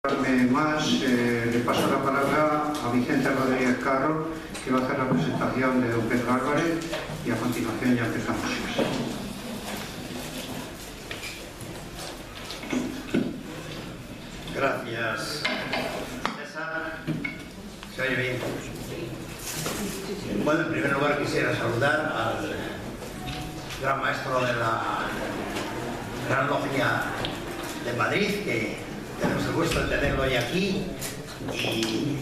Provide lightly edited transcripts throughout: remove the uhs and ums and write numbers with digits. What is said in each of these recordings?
Le paso la palabra a Vicente Rodríguez Carro, que va a hacer la presentación de don Pedro Álvarez, y a continuación ya empezamos. Gracias, César. ¿Se oye bien? Bueno, en primer lugar quisiera saludar al gran maestro de la Gran Logia de Madrid, que tenemos el gusto de tenerlo hoy aquí, y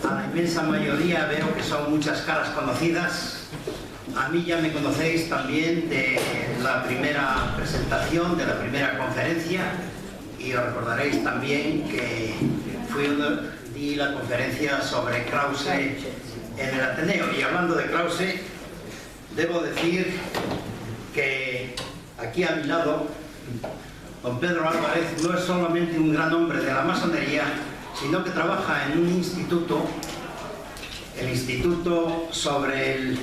a la inmensa mayoría veo que son muchas caras conocidas. A mí ya me conocéis también de la primera presentación, de la primera conferencia, y os recordaréis también que di la conferencia sobre Krause en el Ateneo. Y hablando de Krause, debo decir que aquí a mi lado don Pedro Álvarez no es solamente un gran hombre de la masonería, sino que trabaja en un instituto, el Instituto sobre el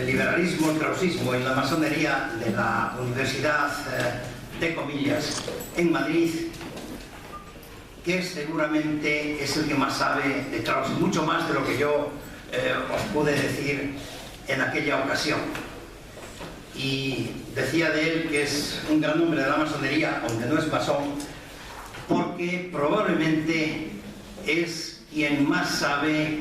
Liberalismo, el Krausismo y la Masonería de la Universidad de Comillas en Madrid, que seguramente es el que más sabe de Krause, mucho más de lo que yo os pude decir en aquella ocasión. Y decía de él que es un gran hombre de la masonería, aunque no es masón, porque probablemente es quien más sabe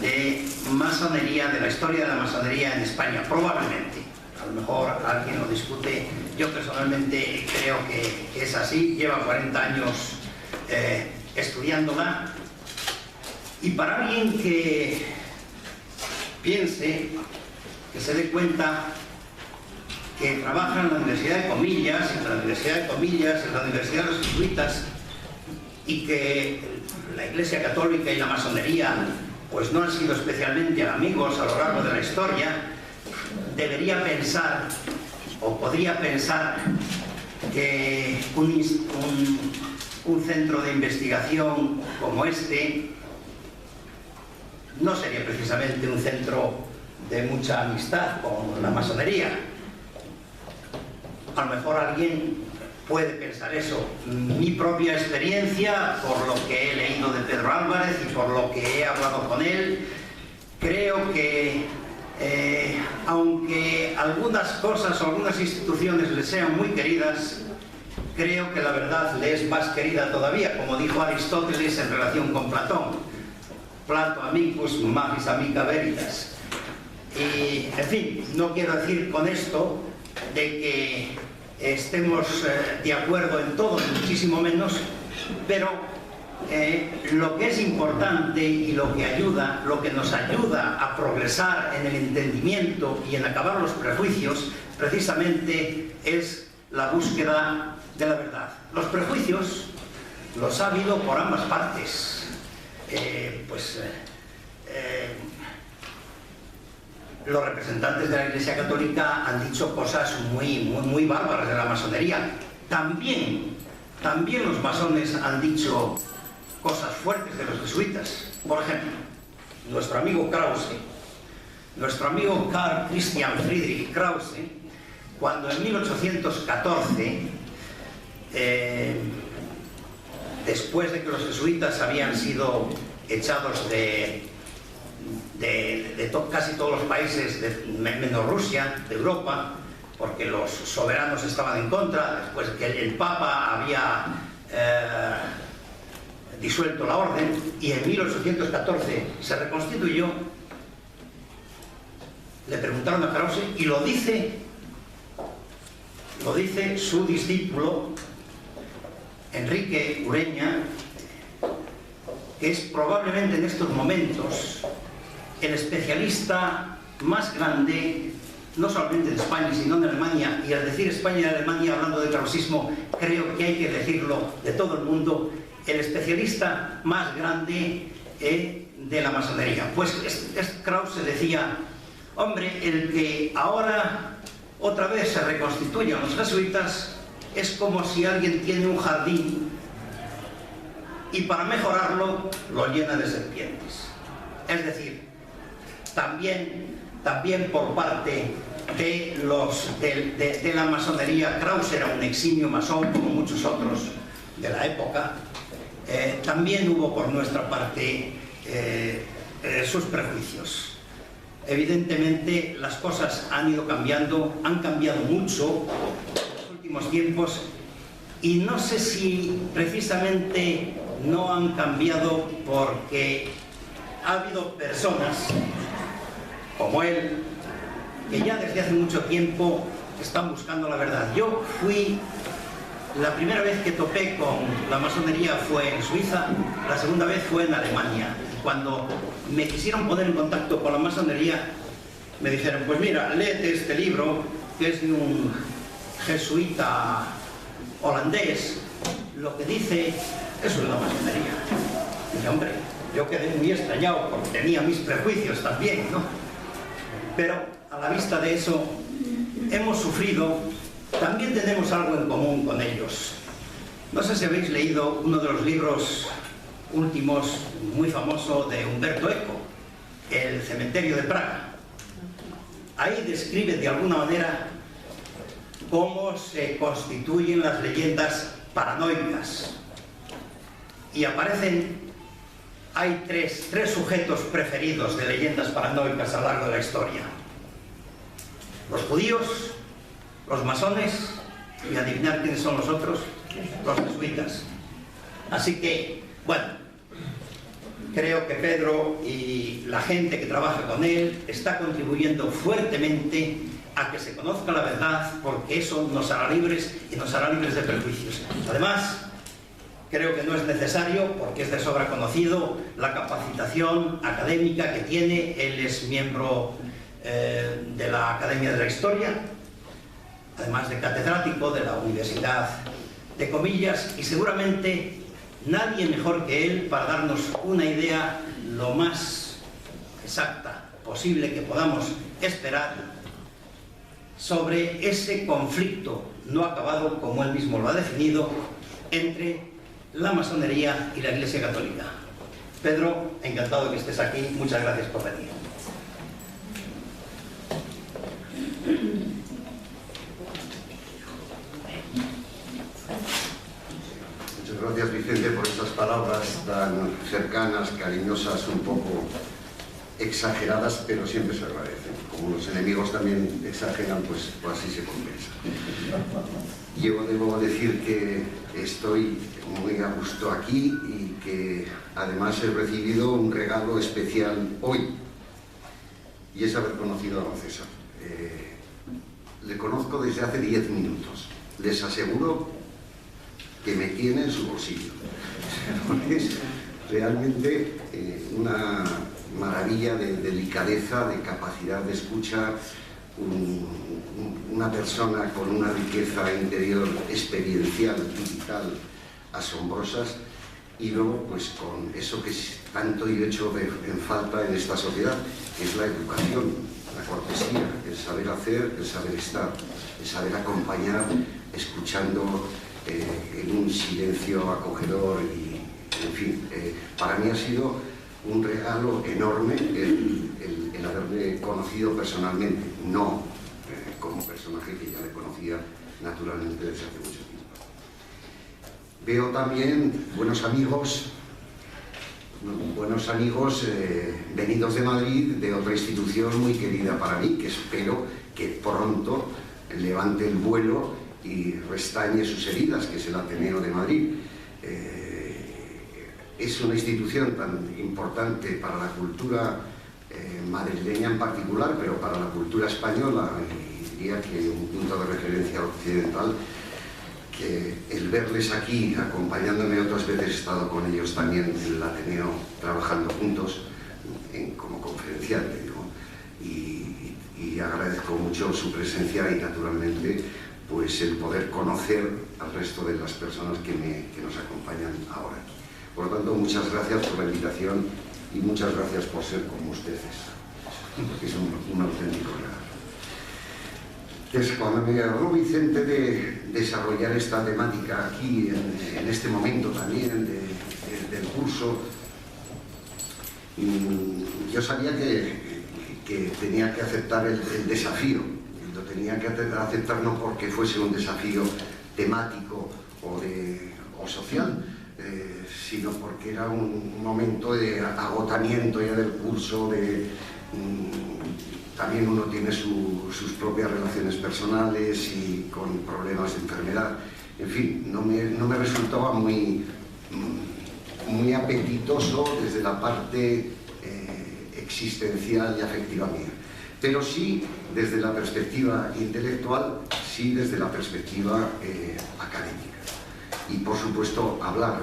de masonería, de la historia de la masonería en España, probablemente. A lo mejor alguien lo discute, yo personalmente creo que es así. Lleva 40 años estudiándola, y para alguien que piense, que se dé cuenta que trabaja en la Universidad de Comillas, en la Universidad de los Jesuitas, y que la Iglesia Católica y la masonería pues no han sido especialmente amigos a lo largo de la historia, debería pensar, o podría pensar, que un centro de investigación como este no sería precisamente un centro de mucha amistad con la masonería. A lo mejor alguien puede pensar eso. Mi propia experiencia, por lo que he leído de Pedro Álvarez y por lo que he hablado con él, creo que aunque algunas cosas o algunas instituciones le sean muy queridas, creo que la verdad le es más querida todavía, como dijo Aristóteles en relación con Platón: Plato amicus, magis amica veritas. Y, en fin, no quiero decir con esto de que estemos de acuerdo en todo, ni muchísimo menos, pero lo que es importante y lo que nos ayuda a progresar en el entendimiento y en acabar los prejuicios, precisamente es la búsqueda de la verdad. Los prejuicios los ha habido por ambas partes. Los representantes de la Iglesia Católica han dicho cosas muy bárbaras de la masonería. También los masones han dicho cosas fuertes de los jesuitas. Por ejemplo, nuestro amigo Krause, nuestro amigo Karl Christian Friedrich Krause, cuando en 1814, después de que los jesuitas habían sido echados de casi todos los países, menos Rusia, de Europa, porque los soberanos estaban en contra, después que el Papa había disuelto la orden, y en 1814 se reconstituyó, le preguntaron a Krause, y lo dice su discípulo Enrique Ureña, que es probablemente en estos momentos el especialista más grande, no solamente en España, sino en Alemania. Y al decir España y Alemania, hablando de krausismo, creo que hay que decirlo de todo el mundo, el especialista más grande de la masonería. Pues Krause decía: hombre, el que ahora otra vez se reconstituyan los jesuitas es como si alguien tiene un jardín y para mejorarlo lo llena de serpientes. Es decir, también por parte de la masonería, Krause era un eximio masón, como muchos otros de la época, también hubo por nuestra parte sus prejuicios. Evidentemente las cosas han ido cambiando, han cambiado mucho en los últimos tiempos, y no sé si precisamente no han cambiado porque ha habido personas como él que ya desde hace mucho tiempo están buscando la verdad. Yo fui, la primera vez que topé con la masonería fue en Suiza, la segunda vez fue en Alemania. Cuando me quisieron poner en contacto con la masonería, me dijeron, pues mira, léete este libro, que es de un jesuita holandés, lo que dice eso es la masonería. Y dije, hombre, yo quedé muy extrañado porque tenía mis prejuicios también, ¿no? Pero a la vista de eso, hemos sufrido, también tenemos algo en común con ellos. No sé si habéis leído uno de los libros últimos, muy famoso, de Umberto Eco, El cementerio de Praga. Ahí describe de alguna manera cómo se constituyen las leyendas paranoicas. Y aparecen, hay tres sujetos preferidos de leyendas paranoicas a lo largo de la historia: los judíos, los masones, y adivinar quiénes son los otros, los jesuitas. Así que, bueno, creo que Pedro y la gente que trabaja con él está contribuyendo fuertemente a que se conozca la verdad, porque eso nos hará libres y nos hará libres de prejuicios. Además, creo que no es necesario, porque es de sobra conocido la capacitación académica que tiene. Él es miembro de la Academia de la Historia, además de catedrático de la Universidad de Comillas, y seguramente nadie mejor que él para darnos una idea lo más exacta posible que podamos esperar sobre ese conflicto no acabado, como él mismo lo ha definido, entre la masonería y la Iglesia Católica. Pedro, encantado de que estés aquí. Muchas gracias por venir. Muchas gracias, Vicente, por estas palabras tan cercanas, cariñosas, un poco exageradas, pero siempre se agradecen. Como los enemigos también exageran, pues así se compensa. Yo debo decir que estoy muy a gusto aquí y que además he recibido un regalo especial hoy, y es haber conocido a don César. Le conozco desde hace 10 minutos. Les aseguro que me tiene en su bolsillo. Es realmente una maravilla de delicadeza, de capacidad de escucha, una persona con una riqueza interior experiencial y vital asombrosas, y luego pues con eso que tanto yo he hecho en falta en esta sociedad, que es la educación, la cortesía, el saber hacer, el saber estar, el saber acompañar, escuchando en un silencio acogedor. Y en fin, para mí ha sido un regalo enorme el haberle conocido personalmente, no como personaje que ya le conocía naturalmente desde hace mucho tiempo. Veo también buenos amigos venidos de Madrid, de otra institución muy querida para mí, que espero que pronto levante el vuelo y restañe sus heridas, que es el Ateneo de Madrid. Es una institución tan importante para la cultura madrileña en particular, pero para la cultura española, y diría que un punto de referencia occidental, que el verles aquí, acompañándome otras veces, he estado con ellos también en el Ateneo, trabajando juntos como conferenciante, ¿no? Y agradezco mucho su presencia y naturalmente pues el poder conocer al resto de las personas que nos acompañan ahora aquí. Por lo tanto, muchas gracias por la invitación y muchas gracias por ser como ustedes, porque es un auténtico regalo. Cuando me habló Vicente de desarrollar esta temática aquí, en este momento también del curso, yo sabía que tenía que aceptar el desafío. Lo tenía que aceptar no porque fuese un desafío temático o o social, sino porque era un momento de agotamiento ya del curso, también uno tiene sus propias relaciones personales y con problemas de enfermedad. En fin, no me resultaba muy apetitoso desde la parte existencial y afectiva mía. Pero sí desde la perspectiva intelectual, sí desde la perspectiva académica. Y por supuesto hablar.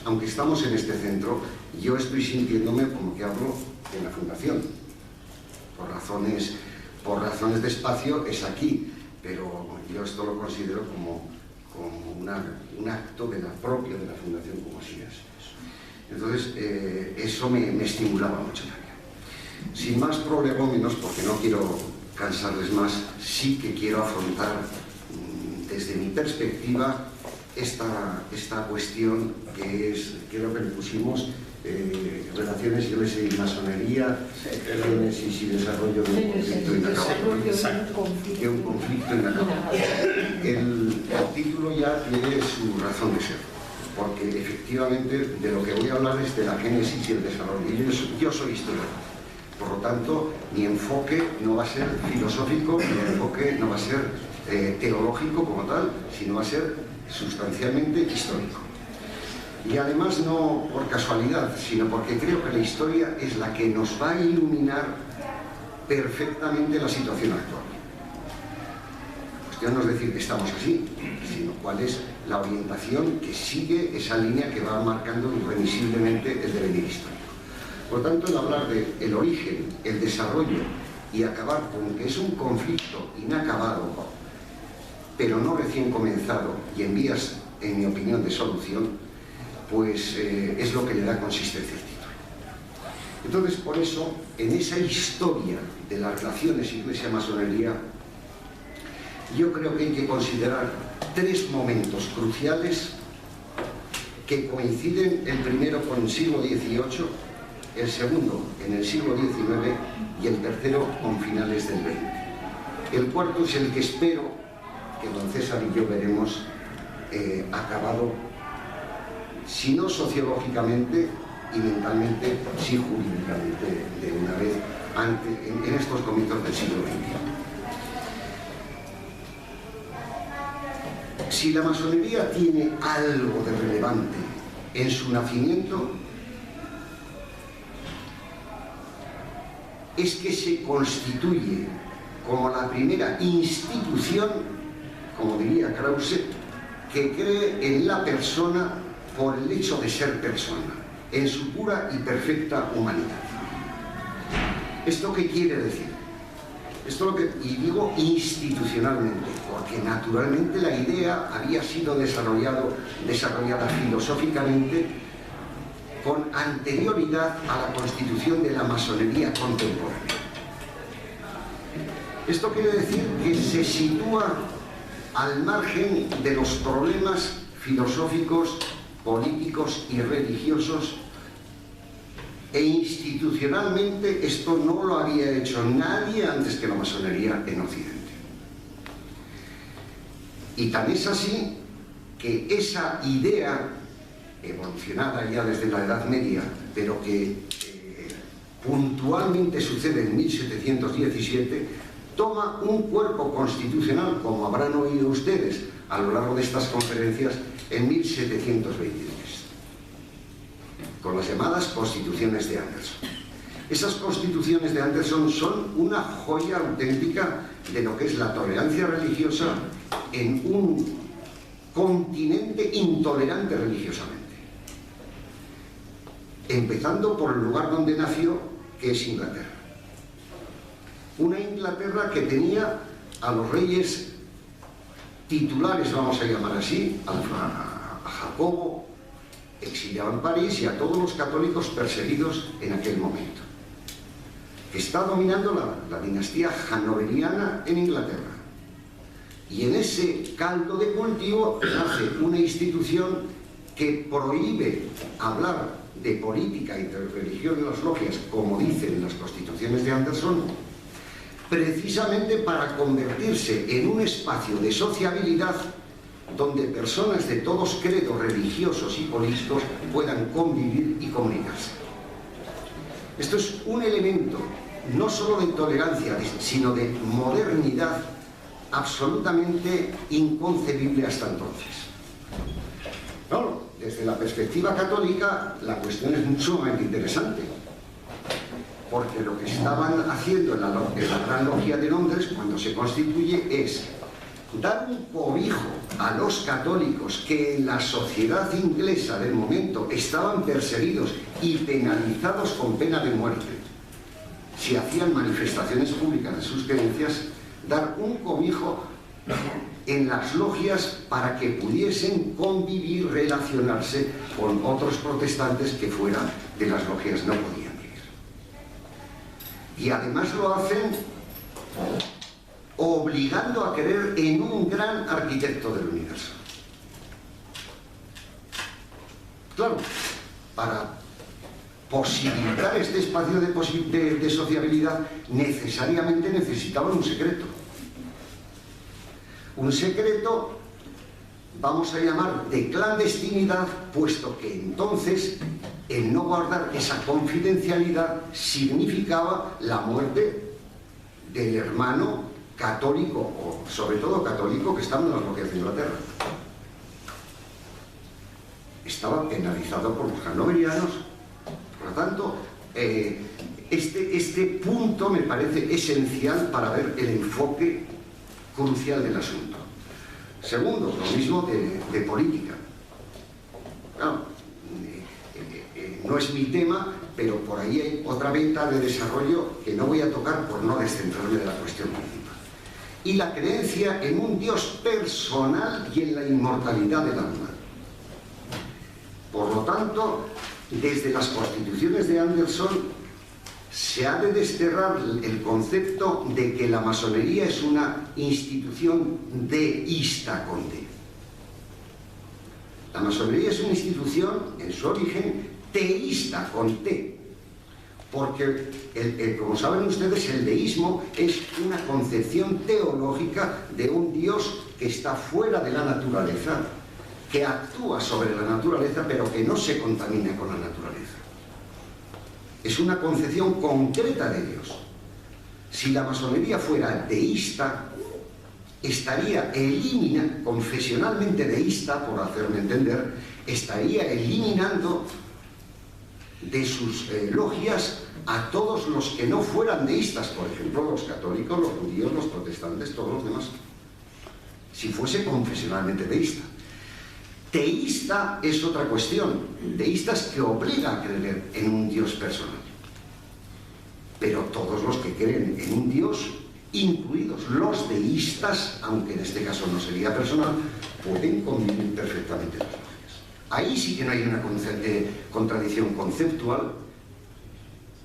Aunque estamos en este centro, yo estoy sintiéndome como que hablo en la fundación. Por razones de espacio es aquí, pero yo esto lo considero como un acto propio de la fundación, como así es. Entonces, eso me estimulaba mucho también. Sin más prolegómenos, porque no quiero cansarles más, sí que quiero afrontar desde mi perspectiva esta cuestión que es, creo que le pusimos, relaciones, y masonería, génesis y desarrollo de un conflicto inacabado. El título ya tiene su razón de ser, porque efectivamente de lo que voy a hablar es de la génesis y el desarrollo. Y yo soy historiador, por lo tanto mi enfoque no va a ser filosófico, mi enfoque no va a ser teológico como tal, sino va a ser sustancialmente histórico. Y además no por casualidad, sino porque creo que la historia es la que nos va a iluminar perfectamente la situación actual. La cuestión no es decir que estamos así, sino cuál es la orientación que sigue esa línea que va marcando irremisiblemente el devenir histórico. Por lo tanto, el hablar del origen, el desarrollo y acabar con que es un conflicto inacabado, pero no recién comenzado y en vías, en mi opinión, de solución, pues es lo que le da consistencia al título. Entonces, por eso, en esa historia de las relaciones Iglesia-masonería, yo creo que hay que considerar tres momentos cruciales que coinciden, el primero con el siglo XVIII, el segundo en el siglo XIX y el tercero con finales del XX. El cuarto es el que espero que don César y yo veremos acabado, si no sociológicamente y mentalmente, sí jurídicamente, de una vez en estos comienzos del siglo XXI. Si la masonería tiene algo de relevante en su nacimiento, es que se constituye como la primera institución, como diría Krause, que cree en la persona por el hecho de ser persona, en su pura y perfecta humanidad. ¿Esto qué quiere decir? Y digo institucionalmente, porque naturalmente la idea había sido desarrollada filosóficamente con anterioridad a la constitución de la masonería contemporánea. Esto quiere decir que se sitúa al margen de los problemas filosóficos, políticos y religiosos, e institucionalmente esto no lo había hecho nadie antes que la masonería en Occidente. Y tan es así que esa idea, evolucionada ya desde la Edad Media, pero que puntualmente sucede en 1717, toma un cuerpo constitucional, como habrán oído ustedes a lo largo de estas conferencias, en 1723, con las llamadas Constituciones de Anderson. Esas Constituciones de Anderson son una joya auténtica de lo que es la tolerancia religiosa en un continente intolerante religiosamente. Empezando por el lugar donde nació, que es Inglaterra. Una Inglaterra que tenía a los reyes titulares, vamos a llamar así, a Jacobo, exiliado en París, y a todos los católicos perseguidos en aquel momento. Está dominando la dinastía hanoveriana en Inglaterra. Y en ese caldo de cultivo nace una institución que prohíbe hablar de política y de religión en las logias, como dicen las Constituciones de Anderson, precisamente para convertirse en un espacio de sociabilidad donde personas de todos credos religiosos y políticos puedan convivir y comunicarse. Esto es un elemento no solo de tolerancia, sino de modernidad absolutamente inconcebible hasta entonces. Claro, desde la perspectiva católica la cuestión es sumamente interesante, porque lo que estaban haciendo en la Gran Logia de Londres cuando se constituye es dar un cobijo a los católicos que en la sociedad inglesa del momento estaban perseguidos y penalizados con pena de muerte si hacían manifestaciones públicas de sus creencias, dar un cobijo en las logias para que pudiesen convivir, relacionarse con otros protestantes que fuera de las logias no podían vivir. Y además lo hacen obligando a creer en un gran arquitecto del universo. Claro, para posibilitar este espacio de sociabilidad necesariamente necesitaban un secreto. Un secreto, vamos a llamar de clandestinidad, puesto que entonces el no guardar esa confidencialidad significaba la muerte del hermano católico, o sobre todo católico, que estaba en las logias de Inglaterra. Estaba penalizado por los hanoverianos. Por lo tanto, este punto me parece esencial para ver el enfoque crucial del asunto. Segundo, lo mismo de política. Claro, no es mi tema, pero por ahí hay otra venta de desarrollo que no voy a tocar por no descentrarme de la cuestión principal. Y la creencia en un Dios personal y en la inmortalidad del alma. Por lo tanto, desde las constituciones de Anderson se ha de desterrar el concepto de que la masonería es una institución deísta con D. La masonería es una institución, en su origen, teísta con T. Porque, como saben ustedes, el deísmo es una concepción teológica de un Dios que está fuera de la naturaleza, que actúa sobre la naturaleza, pero que no se contamina con la naturaleza. Es una concepción concreta de Dios. Si la masonería fuera deísta, estaría confesionalmente deísta, por hacerme entender, estaría eliminando de sus logias a todos los que no fueran deístas, por ejemplo, los católicos, los judíos, los protestantes, todos los demás. Si fuese confesionalmente deísta. Teísta es otra cuestión. Deísta es que obliga a creer en un Dios personal. Pero todos los que creen en un Dios, incluidos los deístas, aunque en este caso no sería personal, pueden convivir perfectamente las logias. Ahí sí que no hay una contradicción conceptual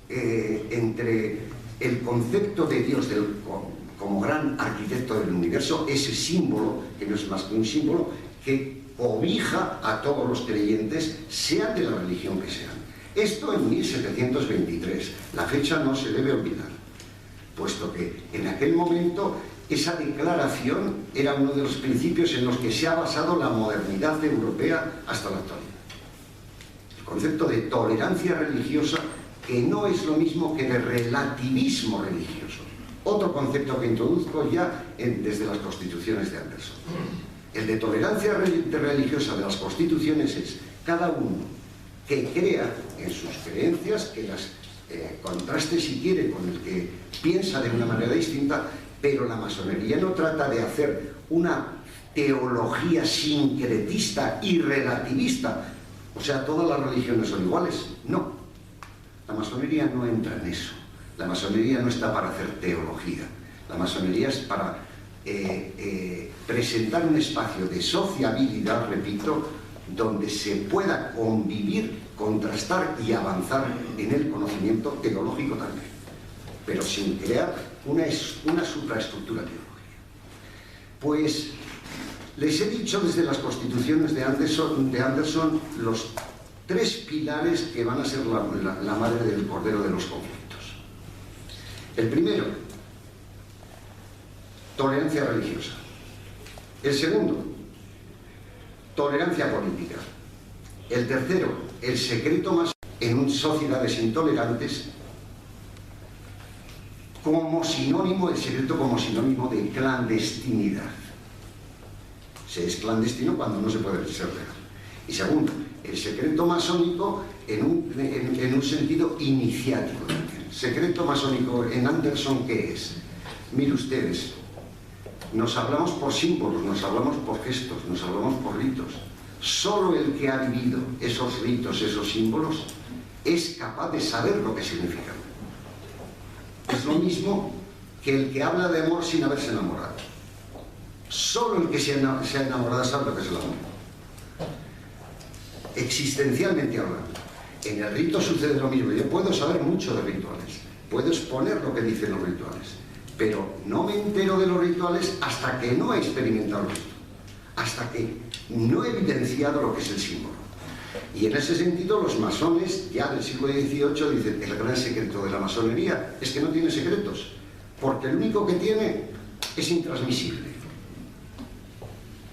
entre el concepto de Dios como gran arquitecto del universo, ese símbolo, que no es más que un símbolo, que cobija a todos los creyentes, sean de la religión que sean. Esto en 1723, la fecha no se debe olvidar, puesto que en aquel momento esa declaración era uno de los principios en los que se ha basado la modernidad europea hasta la actualidad. El concepto de tolerancia religiosa, que no es lo mismo que de relativismo religioso. Otro concepto que introduzco ya desde las constituciones de Anderson. El de tolerancia religiosa de las constituciones es cada uno que crea en sus creencias, que las contraste si quiere con el que piensa de una manera distinta, pero la masonería no trata de hacer una teología sincretista y relativista, o sea, todas las religiones son iguales. No, la masonería no entra en eso. La masonería no está para hacer teología. La masonería es para presentar un espacio de sociabilidad, repito, donde se pueda convivir, contrastar y avanzar en el conocimiento teológico también, pero sin crear una supraestructura teológica. Pues les he dicho desde las constituciones de Anderson los tres pilares que van a ser la madre del cordero de los conflictos. El primero, tolerancia religiosa. El segundo, tolerancia política. El tercero, el secreto masónico en sociedades intolerantes como sinónimo, el secreto como sinónimo de clandestinidad. Se es clandestino cuando no se puede ser legal. Y segundo, el secreto masónico en un sentido iniciático. Secreto masónico en Anderson, ¿qué es? Miren ustedes, nos hablamos por símbolos, nos hablamos por gestos, nos hablamos por ritos. Solo el que ha vivido esos ritos, esos símbolos, es capaz de saber lo que significan. Es lo mismo que el que habla de amor sin haberse enamorado. Solo el que se ha enamorado sabe lo que es el amor. Existencialmente hablando. En el rito sucede lo mismo. Yo puedo saber mucho de rituales, puedo exponer lo que dicen los rituales, pero no me entero de los rituales hasta que no he experimentado esto, hasta que no he evidenciado lo que es el símbolo. Y en ese sentido los masones ya del siglo XVIII dicen que el gran secreto de la masonería es que no tiene secretos, porque el único que tiene es intransmisible.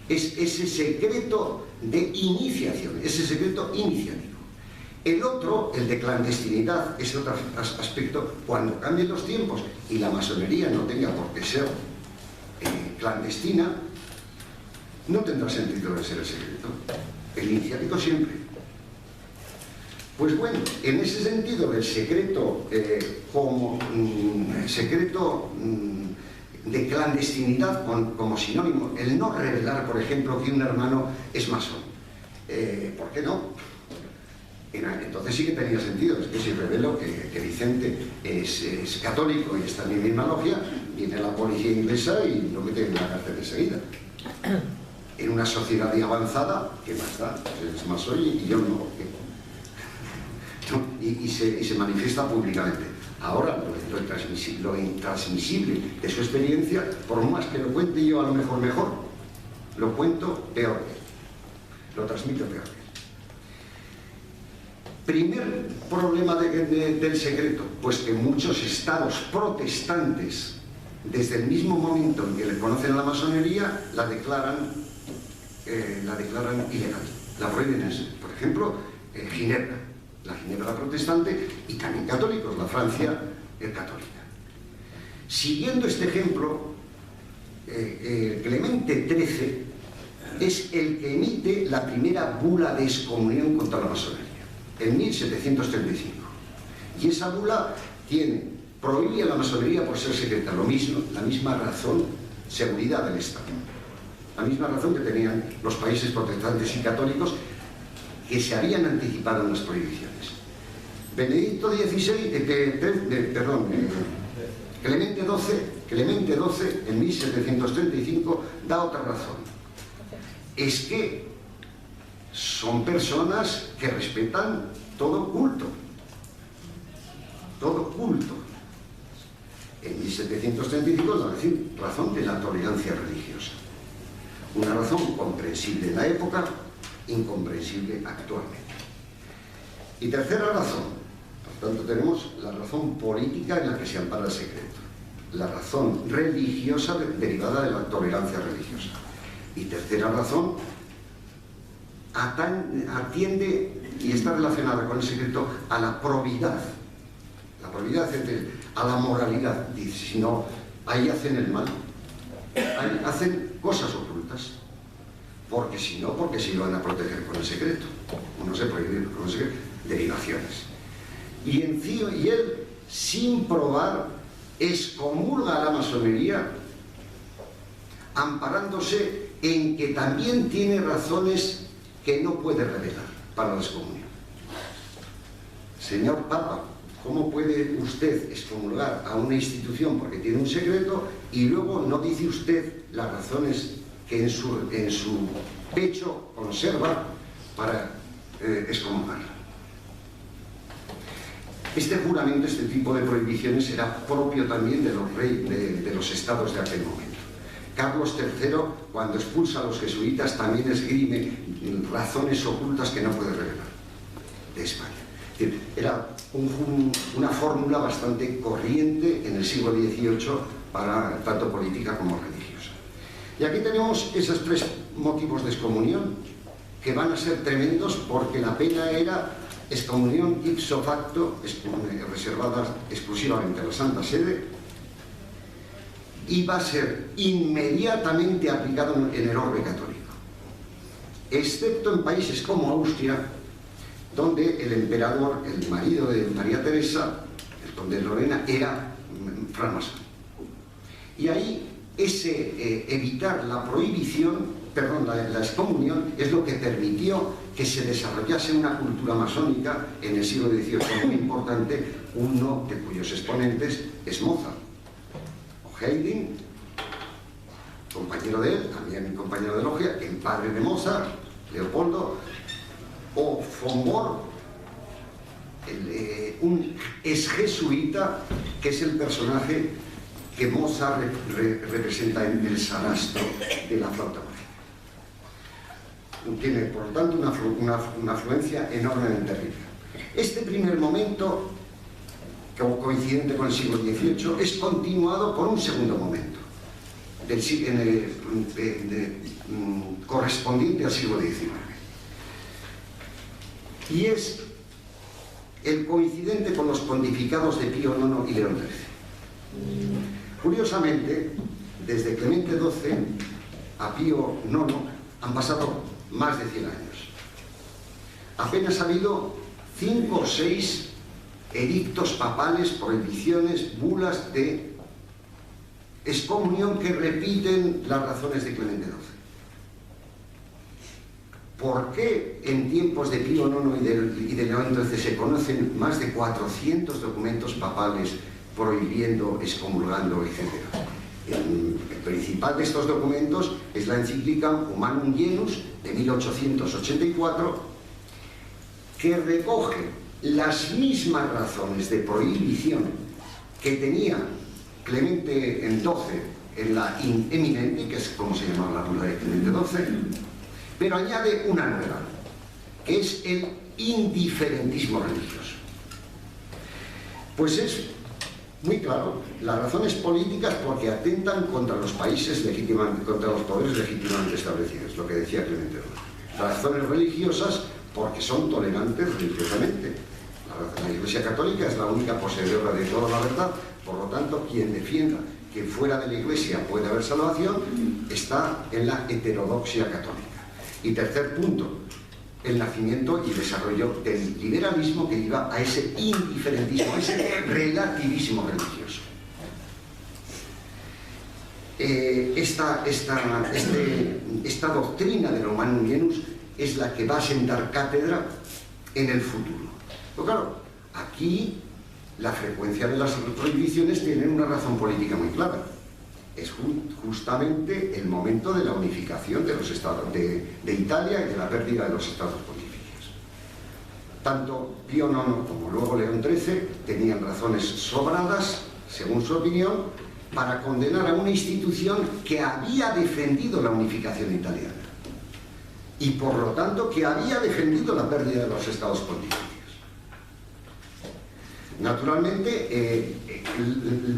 Es ese secreto de iniciación, ese secreto iniciático. El otro, el de clandestinidad, es otro aspecto. Cuando cambien los tiempos y la masonería no tenga por qué ser clandestina, no tendrá sentido de ser el secreto. El iniciático siempre. Pues bueno, en ese sentido del secreto como secreto de clandestinidad como sinónimo, el no revelar, por ejemplo, que un hermano es masón. ¿Por qué no? Entonces sí que tenía sentido. Es que si revelo que Vicente es católico y está en mi misma logia, viene la policía inglesa y lo mete en la cárcel enseguida. En una sociedad avanzada, ¿qué más da? Es masón y yo no. Y se manifiesta públicamente. Ahora, lo intransmisible de su experiencia, por más que lo cuente yo a lo mejor, lo cuento peor que él. Lo transmito peor que él. Primer problema del secreto, pues que muchos estados protestantes, desde el mismo momento en que le conocen a la masonería, la declaran ilegal, la prohíben. Por ejemplo, Ginebra, la Ginebra protestante, y también católicos, la Francia católica. Siguiendo este ejemplo, Clemente XIII es el que emite la primera bula de excomunión contra la masonería, en 1735. Y esa bula prohíbe a la masonería por ser secreta, lo mismo, la misma razón, seguridad del Estado. La misma razón que tenían los países protestantes y católicos que se habían anticipado en las prohibiciones. Clemente XII, en 1735, da otra razón. Es que son personas que respetan todo culto. Todo culto. En 1735 la razón de la tolerancia religiosa. Una razón comprensible en la época, incomprensible actualmente. Y tercera razón, por tanto tenemos la razón política en la que se ampara el secreto, la razón religiosa derivada de la tolerancia religiosa. Y tercera razón, atiende y está relacionada con el secreto a la probidad. La probidad, a la moralidad. Dice, si no, ahí hacen el mal, ahí hacen cosas ocultas. Porque si no, porque se iban a proteger con el secreto. Uno se prohíbe con el secreto. Derivaciones. Y él, sin probar, excomulga a la masonería, amparándose en que también tiene razones que no puede revelar para la excomunión. Señor Papa, ¿cómo puede usted excomulgar a una institución porque tiene un secreto y luego no dice usted las razones que en su pecho conserva para excomulgarla? Este juramento, este tipo de prohibiciones era propio también de los reyes, de los estados de aquel momento. Carlos III, cuando expulsa a los jesuitas, también esgrime razones ocultas que no puede revelar de España. Es decir, era una fórmula bastante corriente en el siglo XVIII para tanto política como religiosa. Y aquí tenemos esos tres motivos de excomunión. que van a ser tremendos porque la pena era excomunión ipso facto, reservada exclusivamente a la Santa Sede, y va a ser inmediatamente aplicado en el orbe católico, excepto en países como Austria, donde el emperador, el marido de María Teresa, el conde de Lorena, era francmasón. Y ahí evitar la prohibición, perdón, la excomunión, es lo que permitió que se desarrollase una cultura masónica en el siglo XVIII muy importante, uno de cuyos exponentes es Mozart. O Haydn, compañero de él, también compañero de logia, el padre de Mozart, Leopoldo, o von Bohr, un exjesuita que es el personaje que Mozart representa en El Sarastro de la flauta mágica. Tiene, por lo tanto, una afluencia enormemente rica. Este primer momento, coincidente con el siglo XVIII, es continuado por un segundo momento, correspondiente al siglo XIX. Y es el coincidente con los pontificados de Pío IX y León XIII. Curiosamente, desde Clemente XII a Pío IX han pasado más de 100 años. Apenas ha habido 5 o 6 edictos papales, prohibiciones, bulas de excomunión que repiten las razones de Clemente XII. ¿Por qué en tiempos de Pío IX y de León XIII se conocen más de 400 documentos papales prohibiendo, excomulgando, etc.? El principal de estos documentos es la encíclica Humanum Genus de 1884, que recoge las mismas razones de prohibición que tenía Clemente XII en la In Eminenti, que es como se llamaba la bula de Clemente XII, pero añade una nueva, que es el indiferentismo religioso. Pues es muy claro, las razones políticas porque atentan contra los países legítimamente, contra los poderes legítimamente establecidos, lo que decía Clemente XII. Las razones religiosas porque son tolerantes religiosamente. La Iglesia Católica es la única poseedora de toda la verdad, por lo tanto, quien defienda que fuera de la Iglesia puede haber salvación está en la heterodoxia católica. Y tercer punto, el nacimiento y desarrollo del liberalismo que iba a ese indiferentismo, a ese relativismo religioso. Esta doctrina del Humanum Genus es la que va a sentar cátedra en el futuro. Pero claro, aquí la frecuencia de las prohibiciones tiene una razón política muy clara. Es justamente el momento de la unificación de los estados de Italia y de la pérdida de los estados pontificios. Tanto Pío IX como luego León XIII tenían razones sobradas, según su opinión, para condenar a una institución que había defendido la unificación italiana y por lo tanto que había defendido la pérdida de los estados pontificios. Naturalmente,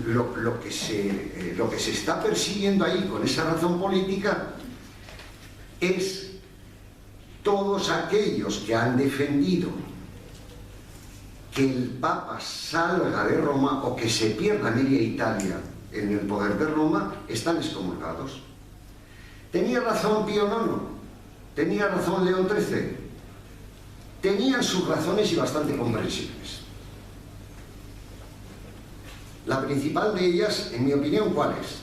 lo que se está persiguiendo ahí con esa razón política es todos aquellos que han defendido que el Papa salga de Roma o que se pierda media Italia en el poder de Roma, están excomulgados. ¿Tenía razón Pío IX? ¿Tenía razón León XIII? Tenían sus razones y bastante comprensibles. La principal de ellas, en mi opinión, ¿cuál es?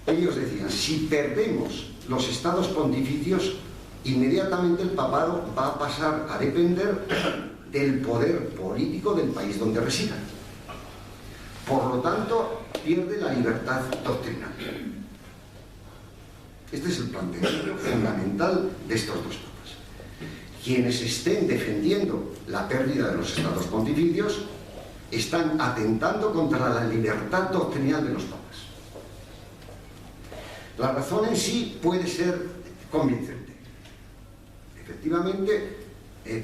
Ellos decían, si perdemos los estados pontificios, inmediatamente el papado va a pasar a depender del poder político del país donde resida. Por lo tanto, pierde la libertad doctrinal. Este es el planteamiento fundamental de estos dos papas. Quienes estén defendiendo la pérdida de los estados pontificios están atentando contra la libertad doctrinal de los papas. La razón en sí puede ser convincente. Efectivamente,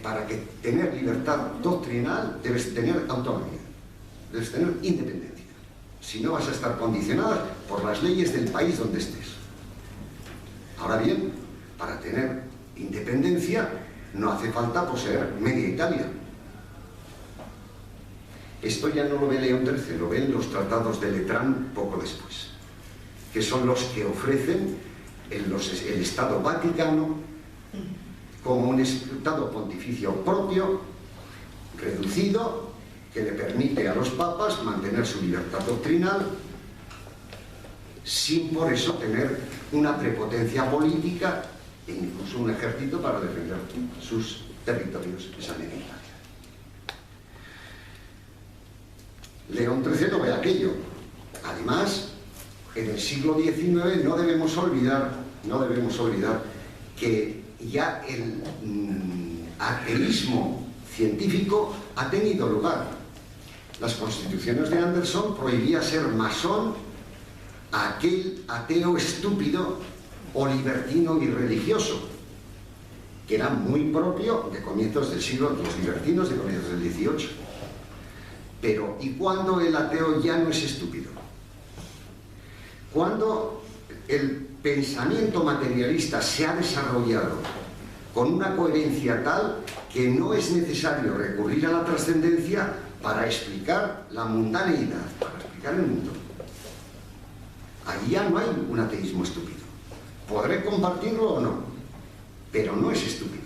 para que tener libertad doctrinal debes tener autonomía, debes tener independencia. Si no, vas a estar condicionada por las leyes del país donde estés. Ahora bien, para tener independencia, no hace falta poseer media Italia. Esto ya no lo ve León XIII, lo ven los tratados de Letrán poco después, que son los que ofrecen el Estado Vaticano como un Estado pontificio propio, reducido, que le permite a los papas mantener su libertad doctrinal sin por eso tener una prepotencia política e incluso un ejército para defender sus territorios, esa media Italia. León XIII no ve aquello. Además, en el siglo XIX no debemos olvidar que ya el ateísmo científico ha tenido lugar. Las constituciones de Anderson prohibían ser masón a aquel ateo estúpido o libertino irreligioso, que era muy propio de comienzos del siglo, los libertinos de comienzos del XVIII. Pero, ¿y cuándo el ateo ya no es estúpido? Cuando el pensamiento materialista se ha desarrollado con una coherencia tal que no es necesario recurrir a la trascendencia para explicar la mundaneidad, para explicar el mundo. Allí ya no hay un ateísmo estúpido. Podré compartirlo o no, pero no es estúpido.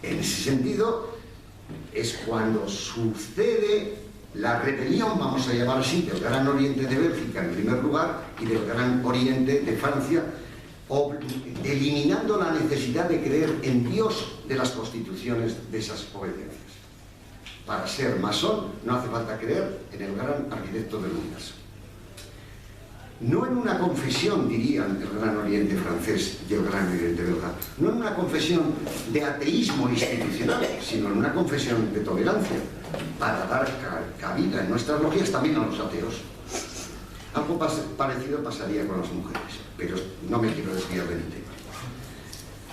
En ese sentido, es cuando sucede la rebelión, vamos a llamar así, del Gran Oriente de Bélgica en primer lugar y del Gran Oriente de Francia, eliminando la necesidad de creer en Dios de las constituciones de esas obediencias. Para ser masón no hace falta creer en el gran arquitecto del universo. No en una confesión, dirían el Gran Oriente francés y el Gran Oriente belga, no en una confesión de ateísmo institucional, sino en una confesión de tolerancia, para dar cabida en nuestras logias también a los ateos. Algo parecido pasaría con las mujeres, pero no me quiero desviar del tema.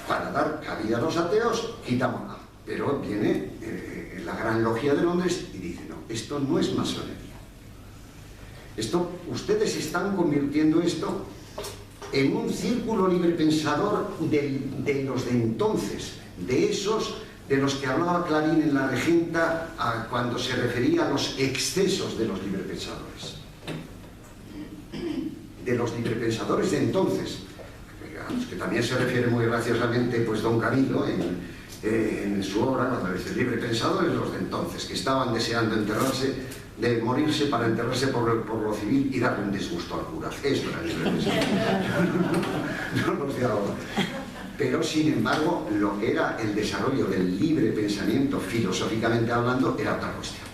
Para dar cabida a los ateos, quitamos nada. Pero viene la Gran Logia de Londres y dice, no, esto no es masonería. Ustedes están convirtiendo esto en un círculo librepensador de los de entonces, de esos de los que hablaba Clarín en La Regenta cuando se refería a los excesos de los librepensadores. De los librepensadores de entonces, a los que también se refiere muy graciosamente pues don Camilo en su obra cuando dice librepensadores los de entonces, que estaban deseando de morirse para enterrarse por lo civil y darle un disgusto al cura. Eso era librepensador. No los de ahora. Pero, sin embargo, lo que era el desarrollo del libre pensamiento, filosóficamente hablando, era otra cuestión.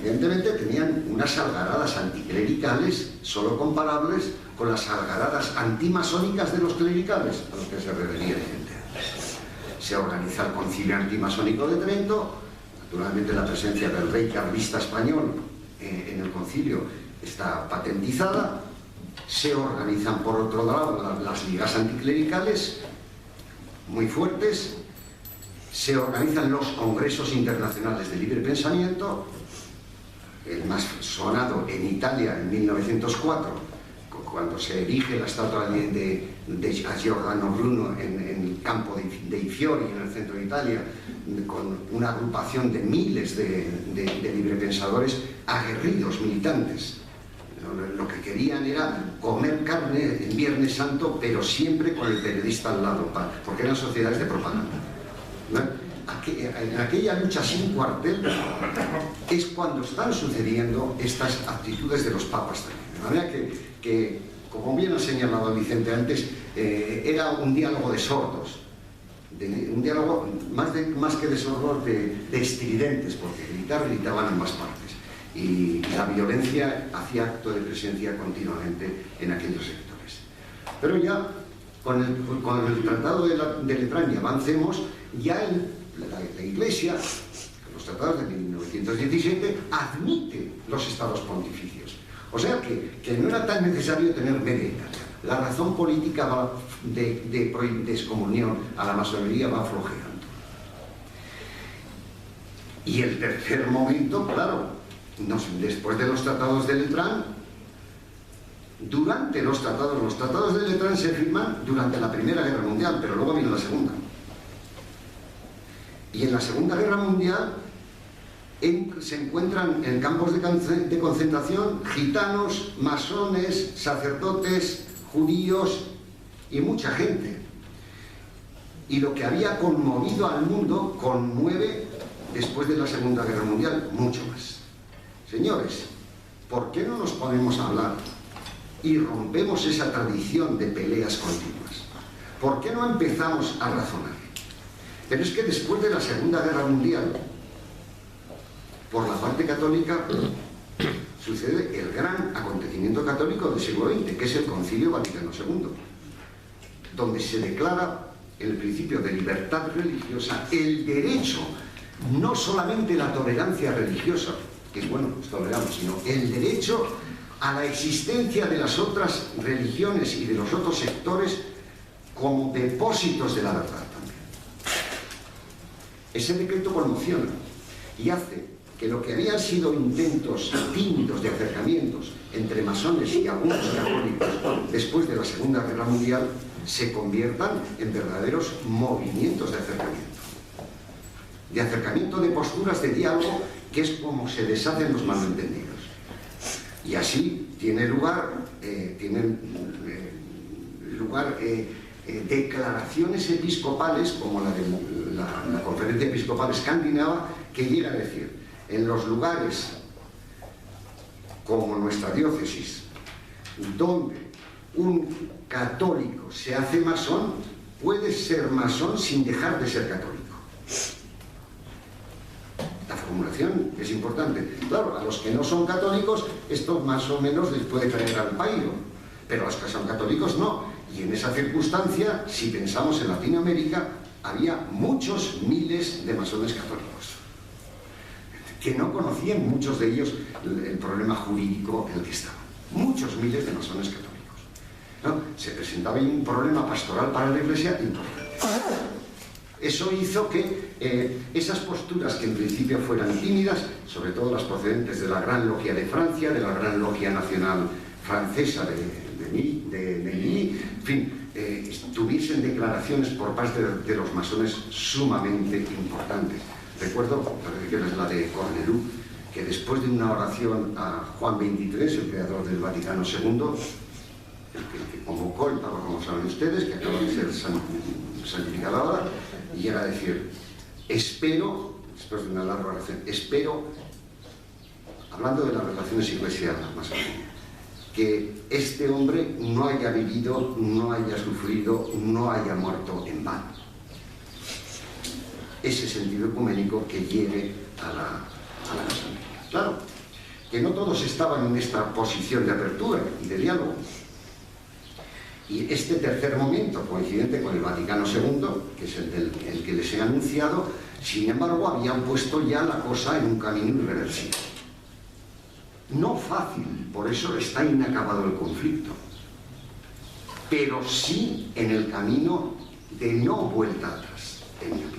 Evidentemente tenían unas algaradas anticlericales solo comparables con las algaradas antimasónicas de los clericales, a los que se refería el gente. Se organiza el Concilio Antimasónico de Trento, naturalmente la presencia del rey carlista español en el concilio está patentizada. Se organizan por otro lado las ligas anticlericales muy fuertes, se organizan los congresos internacionales de libre pensamiento, el más sonado en Italia en 1904, cuando se erige la estatua de Giordano Bruno en el campo de Fiori, en el centro de Italia, con una agrupación de miles de librepensadores aguerridos, militantes. Lo que querían era comer carne en Viernes Santo, pero siempre con el periodista al lado, porque eran sociedades de propaganda. En aquella lucha sin cuartel es cuando están sucediendo estas actitudes de los papas también. De manera que, como bien ha señalado Vicente antes, era un diálogo de sordos, un diálogo más que de sordos, de estridentes, porque gritaban en ambas partes. Y la violencia hacía acto de presencia continuamente en aquellos sectores. Pero ya con el Tratado de Letrán, y avancemos, ya la Iglesia, con los tratados de 1917, admite los estados pontificios. O sea que no era tan necesario tener media Italia. La razón política de excomunión a la masonería va flojeando. Y el tercer momento, claro, después de los tratados de Letrán, durante los tratados de Letrán se firman durante la Primera Guerra Mundial, pero luego viene la Segunda. Y en la Segunda Guerra Mundial se encuentran en campos de concentración gitanos, masones, sacerdotes, judíos y mucha gente. Y lo que había conmovido al mundo conmueve después de la Segunda Guerra Mundial mucho más. Señores, ¿por qué no nos ponemos a hablar y rompemos esa tradición de peleas continuas? ¿Por qué no empezamos a razonar? Pero es que después de la Segunda Guerra Mundial, por la parte católica, sucede el gran acontecimiento católico del siglo XX, que es el Concilio Vaticano II, donde se declara el principio de libertad religiosa, el derecho, no solamente la tolerancia religiosa, que es bueno, pues toleramos, sino el derecho a la existencia de las otras religiones y de los otros sectores como depósitos de la verdad también. Ese decreto conmociona y hace que lo que habían sido intentos tímidos de acercamientos entre masones y algunos católicos después de la Segunda Guerra Mundial se conviertan en verdaderos movimientos de acercamiento de posturas, de diálogo, que es como se deshacen los malentendidos. Y así tiene lugar declaraciones episcopales, como la de la Conferencia Episcopal Escandinava, que llega a decir: en los lugares como nuestra diócesis, donde un católico se hace masón, puede ser masón sin dejar de ser católico. La formulación es importante. Claro, a los que no son católicos, esto más o menos les puede caer al pairo, pero a los que son católicos no. Y en esa circunstancia, si pensamos en Latinoamérica, había muchos miles de masones católicos que no conocían, muchos de ellos, el problema jurídico en el que estaban. Muchos miles de masones católicos, ¿no? Se presentaba un problema pastoral para la Iglesia importante. Eso hizo que esas posturas, que en principio fueran tímidas, sobre todo las procedentes de la Gran Logia de Francia, de la Gran Logia Nacional Francesa de Neuilly, en fin, tuviesen declaraciones por parte de los masones sumamente importantes. Recuerdo, parece que es la de Cornelú, que después de una oración a Juan XXIII, el creador del Vaticano II, el que convocó el Papa, como saben ustedes, que acaba de ser santificado ahora, y llega a decir: espero, después de una larga oración, espero, hablando de las relaciones iglesia-masonería, que este hombre no haya vivido, no haya sufrido, no haya muerto en vano. Ese sentido ecuménico que llegue a la masonería. Claro, que no todos estaban en esta posición de apertura y de diálogo. Y este tercer momento, coincidente con el Vaticano II, que es el que les he anunciado, sin embargo, habían puesto ya la cosa en un camino irreversible. No fácil, por eso está inacabado el conflicto, pero sí en el camino de no vuelta atrás, en mi opinión.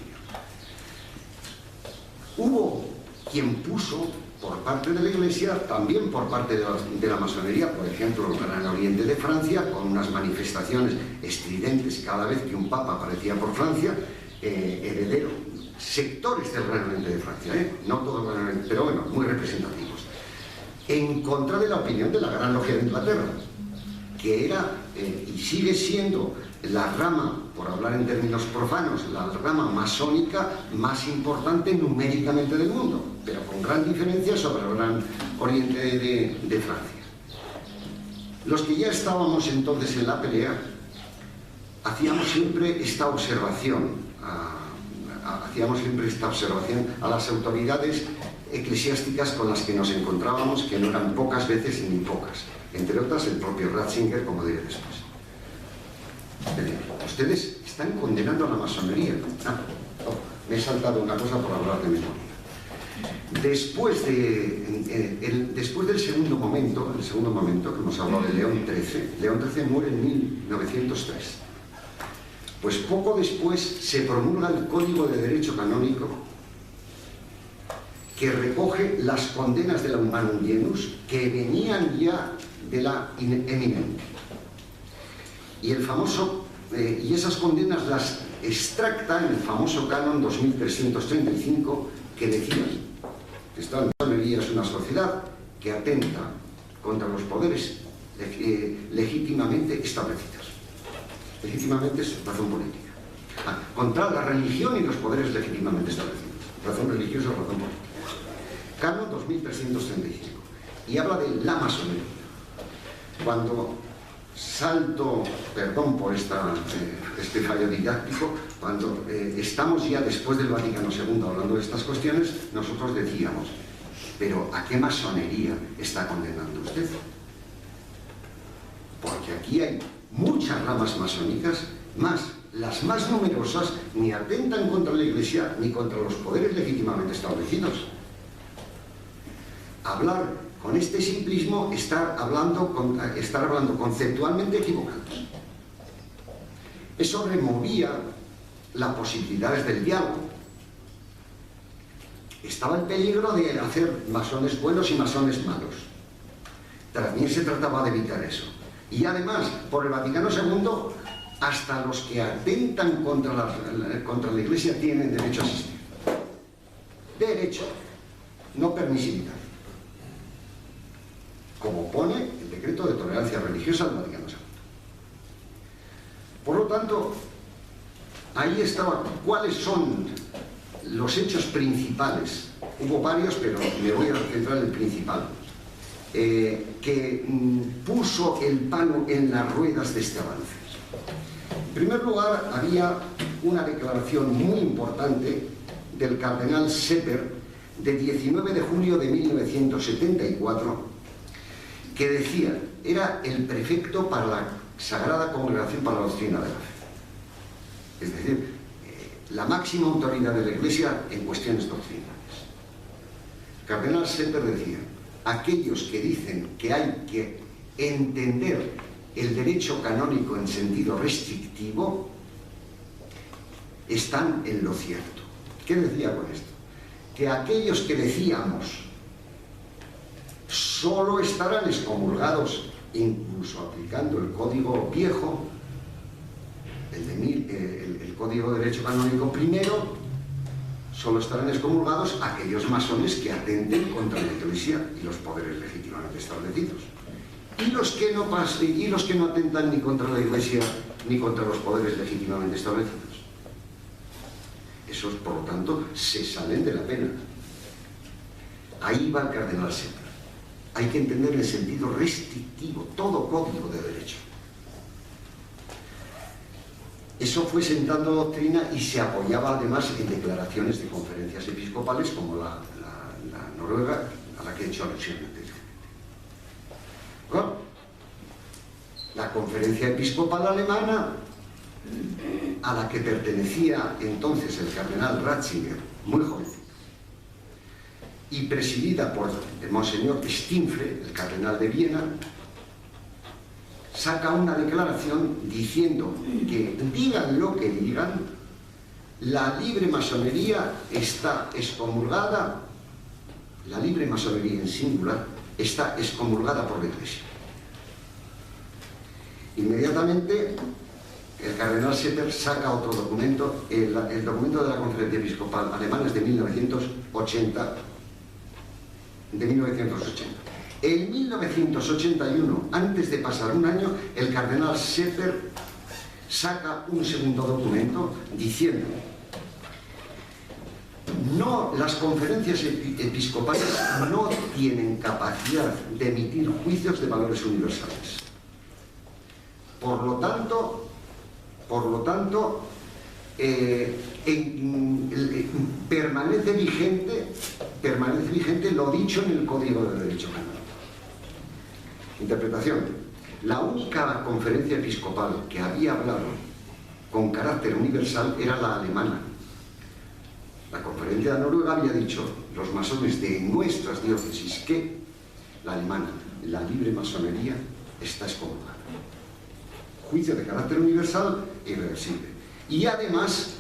Hubo quien puso, por parte de la Iglesia, también por parte de la masonería, por ejemplo, el Gran Oriente de Francia, con unas manifestaciones estridentes cada vez que un papa aparecía por Francia, heredero, sectores del Gran Oriente de Francia, no todo el Gran Oriente, pero bueno, muy representativos, en contra de la opinión de la Gran Logia de Inglaterra, que era y sigue siendo la rama, por hablar en términos profanos, la rama masónica más importante numéricamente del mundo, pero con gran diferencia sobre el Gran Oriente de Francia. Los que ya estábamos entonces en la pelea, hacíamos siempre esta observación a las autoridades eclesiásticas con las que nos encontrábamos, que no eran pocas veces ni pocas, entre otras el propio Ratzinger, como diré después. Ustedes están condenando a la masonería. Me he saltado una cosa por hablar de memoria. Después del segundo momento, que hemos hablado de León XIII muere en 1903. Pues poco después se promulga el Código de Derecho Canónico, que recoge las condenas de la Humanum Genus que venían ya de la Eminente. Y y esas condenas las extracta en el famoso canon 2335, que decía: esta masonería es una sociedad que atenta contra los poderes legítimamente establecidos. Legítimamente es razón política. Contra la religión y los poderes legítimamente establecidos. Razón religiosa o razón política. Canon 2335. Y habla de la masonería. Cuando salto, perdón por este fallo didáctico, cuando estamos ya después del Vaticano II hablando de estas cuestiones, nosotros decíamos: ¿pero a qué masonería está condenando usted? Porque aquí hay muchas ramas masónicas, las más numerosas ni atentan contra la Iglesia ni contra los poderes legítimamente establecidos. Hablar con este simplismo, estar hablando conceptualmente equivocados. Eso removía las posibilidades del diálogo. Estaba el peligro de hacer masones buenos y masones malos. También se trataba de evitar eso. Y además, por el Vaticano II, hasta los que atentan contra la Iglesia tienen derecho a asistir. Derecho, no permisividad. Como pone el decreto de tolerancia religiosa del Vaticano II. Por lo tanto, ahí estaba cuáles son los hechos principales. Hubo varios, pero me voy a centrar en el principal, que puso el palo en las ruedas de este avance. En primer lugar, había una declaración muy importante del cardenal Sepper de 19 de julio de 1974, que decía: era el prefecto para la Sagrada Congregación para la Doctrina de la Fe. Es decir, la máxima autoridad de la Iglesia en cuestiones doctrinales. El cardenal Sepper decía: aquellos que dicen que hay que entender el derecho canónico en sentido restrictivo están en lo cierto. ¿Qué decía con esto? Que aquellos que decíamos solo estarán excomulgados, incluso aplicando el código viejo, el código de derecho canónico primero, solo estarán excomulgados aquellos masones que atenten contra la Iglesia y los poderes legítimamente establecidos. Y los que no atentan ni contra la Iglesia ni contra los poderes legítimamente establecidos. Esos, por lo tanto, se salen de la pena. Ahí va el cardenal Sepper. Hay que entender el sentido restrictivo, todo código de derecho. Eso fue sentando doctrina y se apoyaba además en declaraciones de conferencias episcopales como la noruega, a la que he hecho alusión anteriormente. Bueno, la conferencia episcopal alemana, a la que pertenecía entonces el cardenal Ratzinger, muy joven, y presidida por el monseñor Stinfre, el cardenal de Viena, saca una declaración diciendo que, digan lo que digan, la libre masonería está excomulgada, la libre masonería en singular, está excomulgada por la Iglesia. Inmediatamente, el cardenal Sepper saca otro documento, el documento de la Conferencia Episcopal Alemana es de 1980. En 1981, antes de pasar un año, el cardenal Sepper saca un segundo documento diciendo: no, las conferencias episcopales no tienen capacidad de emitir juicios de valores universales. Por lo tanto, permanece vigente lo dicho en el Código de Derecho Canónico. Interpretación: la única conferencia episcopal que había hablado con carácter universal era la alemana. La conferencia de Noruega había dicho: los masones de nuestras diócesis, que la alemana, la libre masonería, está excomulgada. Juicio de carácter universal e irreversible. Y además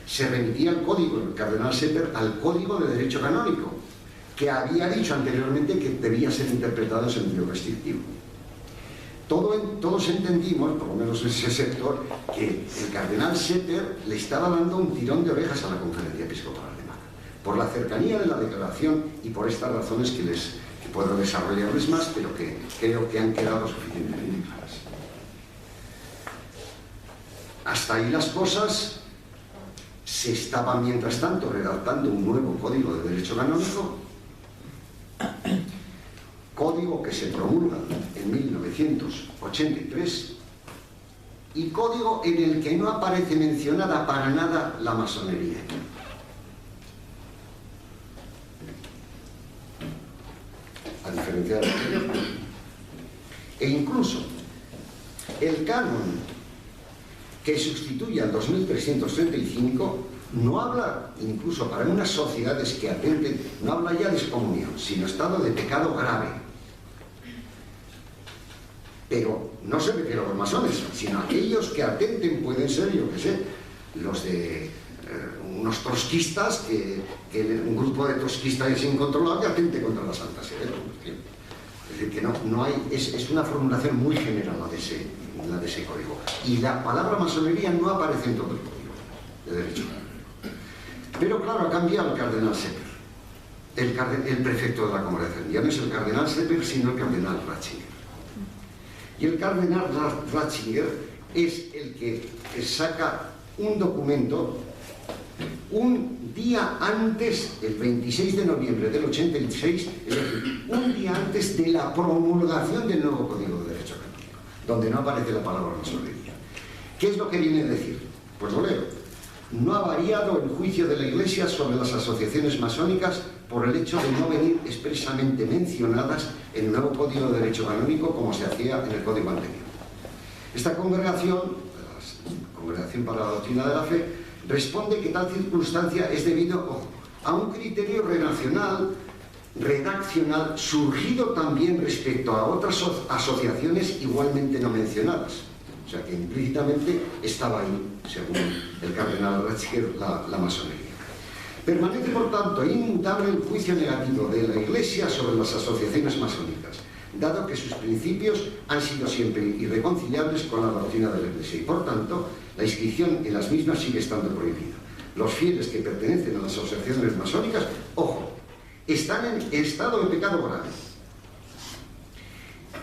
se remitía el código, el cardenal Sepper, al Código de Derecho Canónico, que había dicho anteriormente que debía ser interpretado en sentido restrictivo. Todos entendimos, por lo menos en ese sector, que el cardenal Sepper le estaba dando un tirón de orejas a la Conferencia Episcopal Alemana, por la cercanía de la declaración y por estas razones que puedo desarrollarles más, pero que creo que han quedado suficientemente claras. Hasta ahí las cosas. Se estaba, mientras tanto, redactando un nuevo Código de Derecho Canónico, código que se promulga en 1983, y código en el que no aparece mencionada para nada la masonería. A diferencia de la anterior. E incluso el canon que sustituye al 2335 no habla, incluso para unas sociedades que atenten, no habla ya de excomunión, sino estado de pecado grave. Pero no se refiere a los masones, sino a aquellos que atenten, pueden ser, yo qué sé, los de unos trotskistas, un grupo de trotskistas incontrolados que atente contra la Santa Sede. Es decir, que no hay, es una formulación muy general la de ese código. Y la palabra masonería no aparece en todo el código de derecho. Pero claro, ha cambiado el cardenal Sepper, el prefecto de la congregación. Ya no es el cardenal Sepper, sino el cardenal Ratzinger. Y el cardenal Ratzinger es el que saca un documento un día antes, el 26 de noviembre del 86, es decir, un día antes de la promulgación del nuevo Código de Derecho Canónico, donde no aparece la palabra masonería. ¿Qué es lo que viene a decir? Pues lo leo. No ha variado el juicio de la Iglesia sobre las asociaciones masónicas por el hecho de no venir expresamente mencionadas en el nuevo Código de Derecho Canónico como se hacía en el Código anterior. Esta congregación, la Congregación para la Doctrina de la Fe, responde que tal circunstancia es debido a un criterio redaccional surgido también respecto a otras asociaciones igualmente no mencionadas. O sea que implícitamente estaba ahí, según el cardenal Ratzinger, la masonería. Permanece, por tanto, inmutable el juicio negativo de la Iglesia sobre las asociaciones masónicas, dado que sus principios han sido siempre irreconciliables con la doctrina de la Iglesia y, por tanto, la inscripción en las mismas sigue estando prohibida. Los fieles que pertenecen a las asociaciones masónicas, ojo, están en estado de pecado grave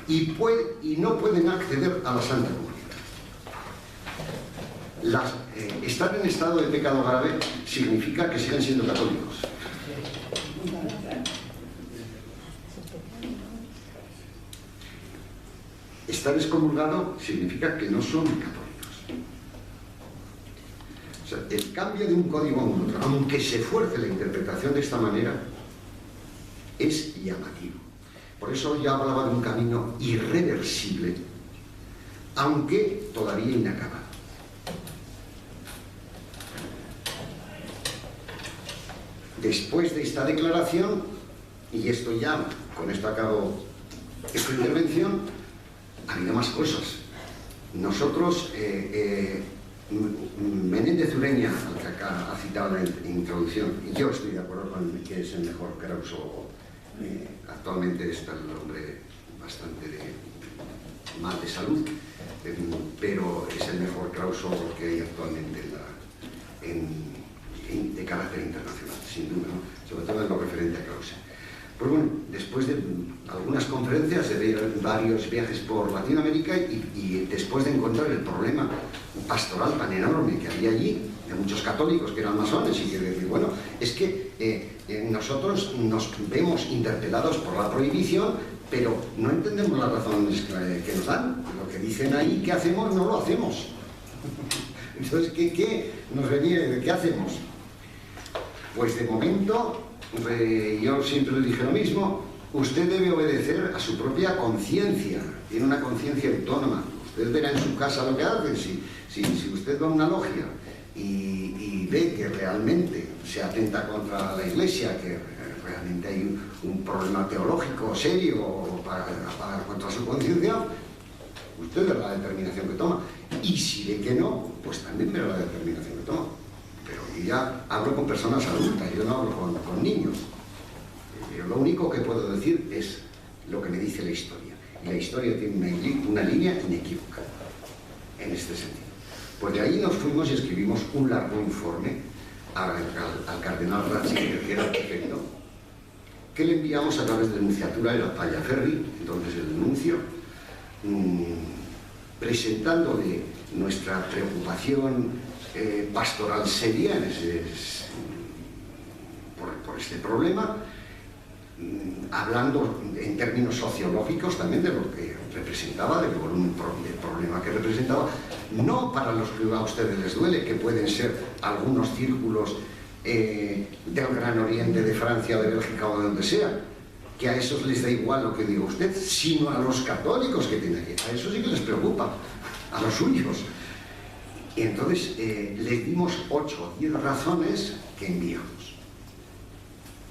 y no pueden acceder a la Santa Comunión. Estar en estado de pecado grave significa que siguen siendo católicos. Estar excomulgado significa que no son católicos. O sea, el cambio de un código a un otro, aunque se fuerce la interpretación de esta manera, es llamativo. Por eso ya hablaba de un camino irreversible, aunque todavía inacabado. Después de esta declaración, y esto ya, con esto acabo esta intervención, ha habido más cosas. Nosotros, Menéndez Ureña, al que acá ha citado en la introducción, y yo estoy de acuerdo con que es el mejor clauso. Actualmente está el hombre bastante mal de salud, pero es el mejor clauso que hay actualmente de carácter internacional, sin duda, ¿no? Sobre todo en lo referente a Krause. Pues bueno, después de algunas conferencias, de varios viajes por Latinoamérica y después de encontrar el problema pastoral tan enorme que había allí, de muchos católicos que eran masones, y que decir, bueno, es que nosotros nos vemos interpelados por la prohibición, pero no entendemos las razones que nos dan. Lo que dicen ahí que hacemos, no lo hacemos. Entonces, ¿qué nos venía? ¿Qué hacemos? Pues de momento, yo siempre le dije lo mismo, usted debe obedecer a su propia conciencia, tiene una conciencia autónoma. Usted verá en su casa lo que hace. Si usted va a una logia y ve que realmente se atenta contra la Iglesia, que realmente hay un problema teológico serio contra su conciencia, usted verá la determinación que toma. Y si ve que no, pues también verá la determinación que toma. Pero Y ya hablo con personas adultas, yo no hablo con niños. Yo lo único que puedo decir es lo que me dice la historia. Y la historia tiene una línea inequívoca en este sentido. Pues de ahí nos fuimos y escribimos un largo informe al cardenal Ratzinger, que era el prefecto, que le enviamos a través de Nunciatura de la Tallaferri, entonces el nuncio, presentándole nuestra preocupación pastoral seria por este problema, hablando en términos sociológicos también de lo que representaba, del problema que representaba, no para los que a ustedes les duele, que pueden ser algunos círculos del Gran Oriente, de Francia, de Bélgica o de donde sea, que a esos les da igual lo que diga usted, sino a los católicos que tienen aquí. A eso sí que les preocupa, a los suyos. Y entonces les dimos 8 o 10 razones que enviamos.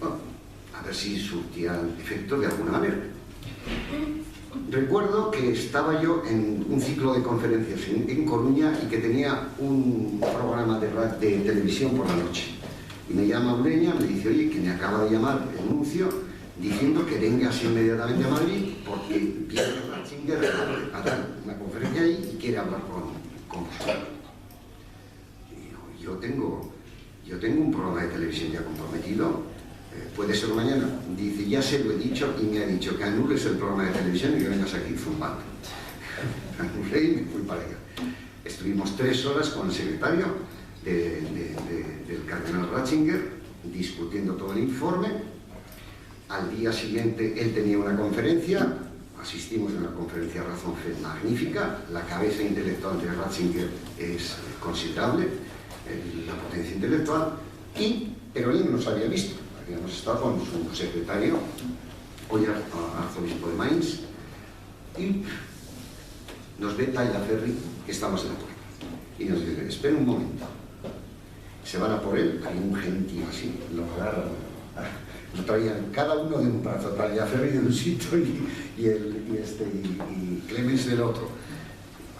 Bueno, a ver si surtían efecto de alguna manera. Recuerdo que estaba yo en un ciclo de conferencias en Coruña y que tenía un programa de televisión por la noche. Y me llama Ureña, me dice, oye, que me acaba de llamar el nuncio diciendo que vengas inmediatamente a Madrid porque Pierre Ratzinger a dar una conferencia ahí y quiere hablar con vosotros. Y digo, yo tengo un programa de televisión ya comprometido. Puede ser mañana. Dice, ya se lo he dicho y me ha dicho que anules el programa de televisión y que vengas aquí zumbando. Anulé y me fui para allá. Estuvimos 3 horas con el secretario del cardenal Ratzinger discutiendo todo el informe. Al día siguiente él tenía una conferencia, asistimos a una conferencia Razón Fe magnífica. La cabeza intelectual de Ratzinger es considerable, la potencia intelectual, pero él no nos había visto. Habíamos estado con su secretario, hoy arzobispo de Mainz, y nos ve Tallaferri, que estamos en la puerta, y nos dice, espera un momento, se van a por él, hay un gentío así, lo agarran, lo traían cada uno de un brazo, Tallaferri de un sitio y Clemens del otro,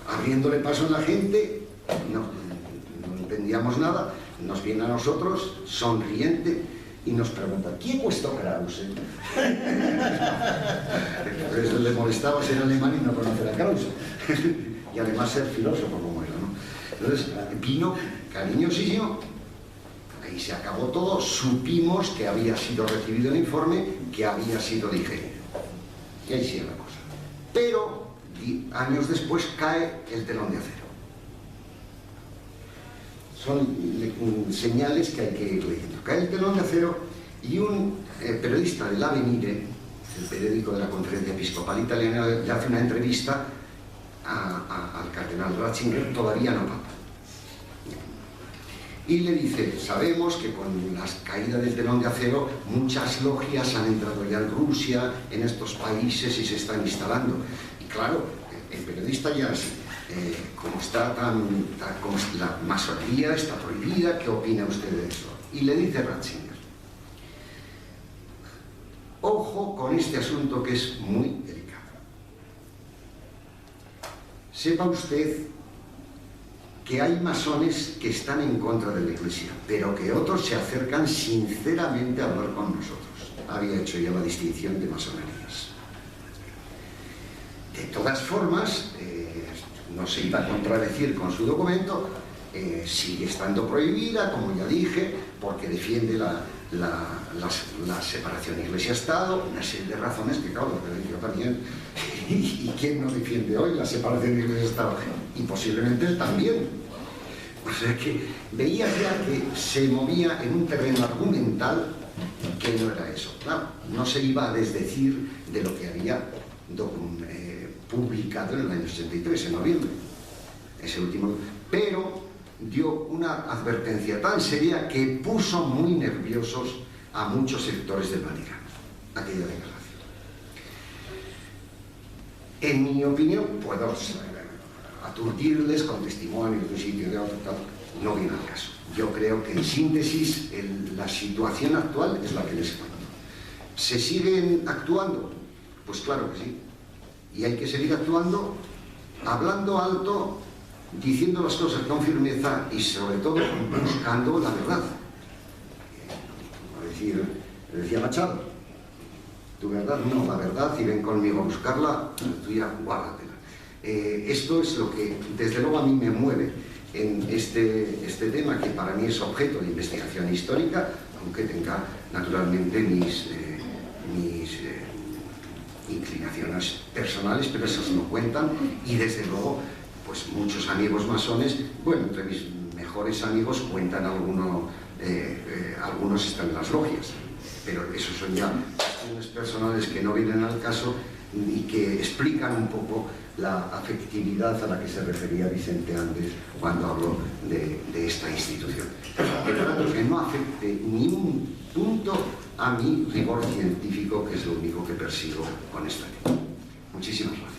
abriéndole paso a la gente, no entendíamos nada, nos viene a nosotros, sonriente, y nos pregunta, ¿quién cuesta Krause? Entonces le molestaba ser alemán y no conocer a Krause. Y además ser filósofo como era, ¿no? Entonces vino cariñosísimo, ahí se acabó todo, supimos que había sido recibido el informe, que había sido digerido. Y ahí sigue la cosa. Pero años después cae el telón de acero. Son señales que hay que ir leyendo. Cae el telón de acero y un periodista del Avvenire, el periódico de la Conferencia Episcopal Italiana, le hace una entrevista al cardenal Ratzinger, todavía no papa. Y le dice, sabemos que con la caída del telón de acero muchas logias han entrado ya en Rusia, en estos países y se están instalando. Y claro, el periodista ya así. Como la masonería está prohibida, ¿qué opina usted de eso? Y le dice Ratzinger, ojo con este asunto que es muy delicado. Sepa usted que hay masones que están en contra de la Iglesia, pero que otros se acercan sinceramente a hablar con nosotros. Había hecho ya la distinción de masonerías. De todas formas, no se iba a contradecir con su documento, sigue estando prohibida, como ya dije, porque defiende la separación Iglesia-Estado, una serie de razones que, claro, lo que yo también, y quién no defiende hoy la separación Iglesia-Estado, y posiblemente él también. O sea que veía ya que se movía en un terreno argumental que no era eso. Claro, no se iba a desdecir de lo que había publicado en el año 83, en noviembre, ese último, pero dio una advertencia tan seria que puso muy nerviosos a muchos sectores del Vaticano, aquella declaración. En mi opinión, puedo aturdirles con testimonios de un sitio de otro, no viene al caso. Yo creo que en síntesis la situación actual es la que les cuento. ¿Se siguen actuando? Pues claro que sí. Y hay que seguir actuando, hablando alto, diciendo las cosas con firmeza y sobre todo buscando la verdad. Le decía Machado, tu verdad no, la verdad, y ven conmigo a buscarla, la tuya, guárdatela. Esto es lo que desde luego a mí me mueve en este tema, que para mí es objeto de investigación histórica, aunque tenga naturalmente mis inclinaciones personales, pero esas no cuentan, y desde luego pues muchos amigos masones, bueno, entre mis mejores amigos cuentan algunos están en las logias, pero esos son ya cuestiones personales que no vienen al caso y que explican un poco la afectividad a la que se refería Vicente antes cuando habló de esta institución. El trato que no afecte ni un punto a mi rigor científico, que es lo único que persigo con esta ley. Muchísimas gracias.